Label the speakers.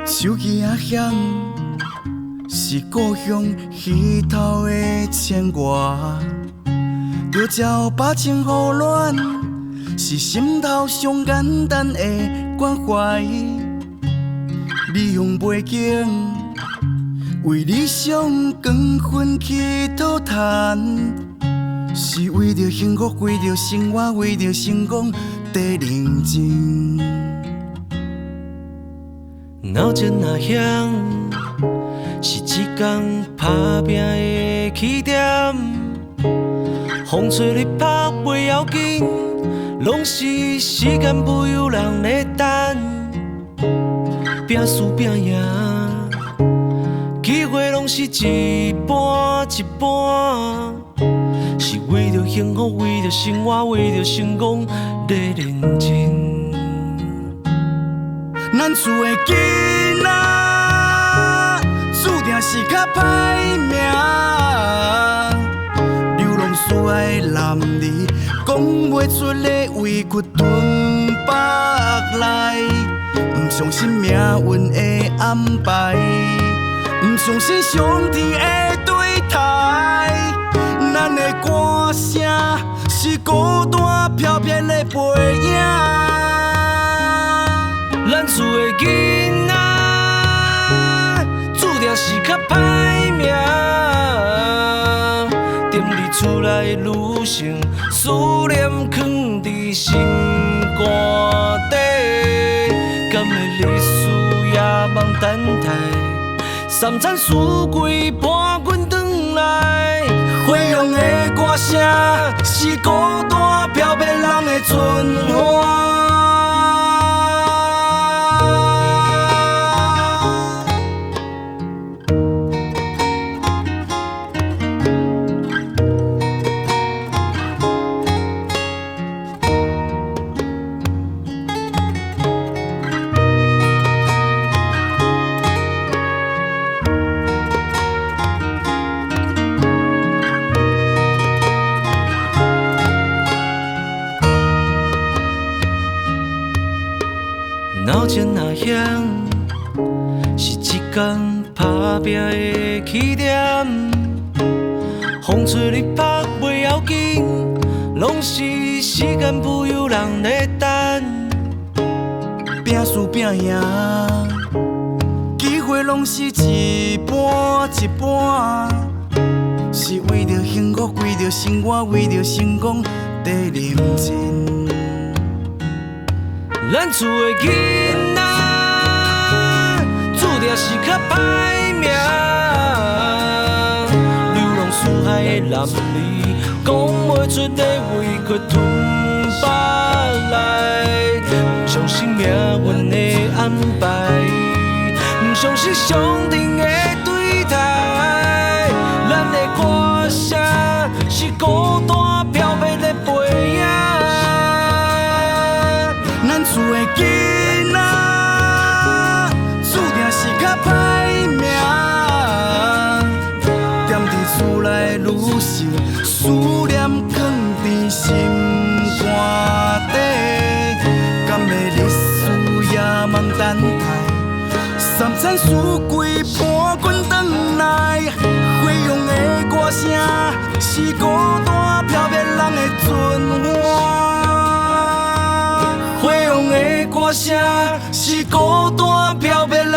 Speaker 1: 手机啊响，是故乡鱼头的牵挂。着交把情互暖，是心头上简单的关怀。理想背景，为理想光奋起讨谈，是为着幸福，为着生活，为着成功在认真。
Speaker 2: 闹钟若响，是一天打拼的起点。风吹日晒袂要紧，拢是时间不由人在等。拼输拼赢，机会拢是一半一半，是为着幸福，为着生活，为着成功在认真。
Speaker 1: 咱厝的囡仔，注定是较歹命。流浪世的男儿，讲袂出的委屈吞北来。不相信命运的安排，不相信上天的对待。咱的歌声是孤单飘飘的背影。
Speaker 2: 咱厝的囡仔，注定是较歹命。踮伫厝内的女性，思念藏伫心肝底。敢会历史也茫等待，三餐四季伴阮转来。
Speaker 1: 回乡的歌声是孤单飘泊人的春花。
Speaker 2: 闹钟若响，是一天打拼的起点。风吹日晒袂要紧，拢是时间不由人在等。
Speaker 1: 拼输拼赢，机会拢是一半一半，是为着幸福，为着生活，为着成功在认真。
Speaker 2: 咱厝的囡仔，注定是较歹命。流浪四海的男儿，讲袂出的委屈吞北来。不相信命运的安排，不相信上天的对待。咱的歌声是孤单飘泊的背影。
Speaker 1: 咱厝的囡仔，注定是较歹命。踮伫厝内的女性，思念藏伫心肝底。敢会历史也茫等待，三餐四季伴阮转来。回乡的歌声是孤单飘泊人的春花。回乡的歌声是孤单飘泊人的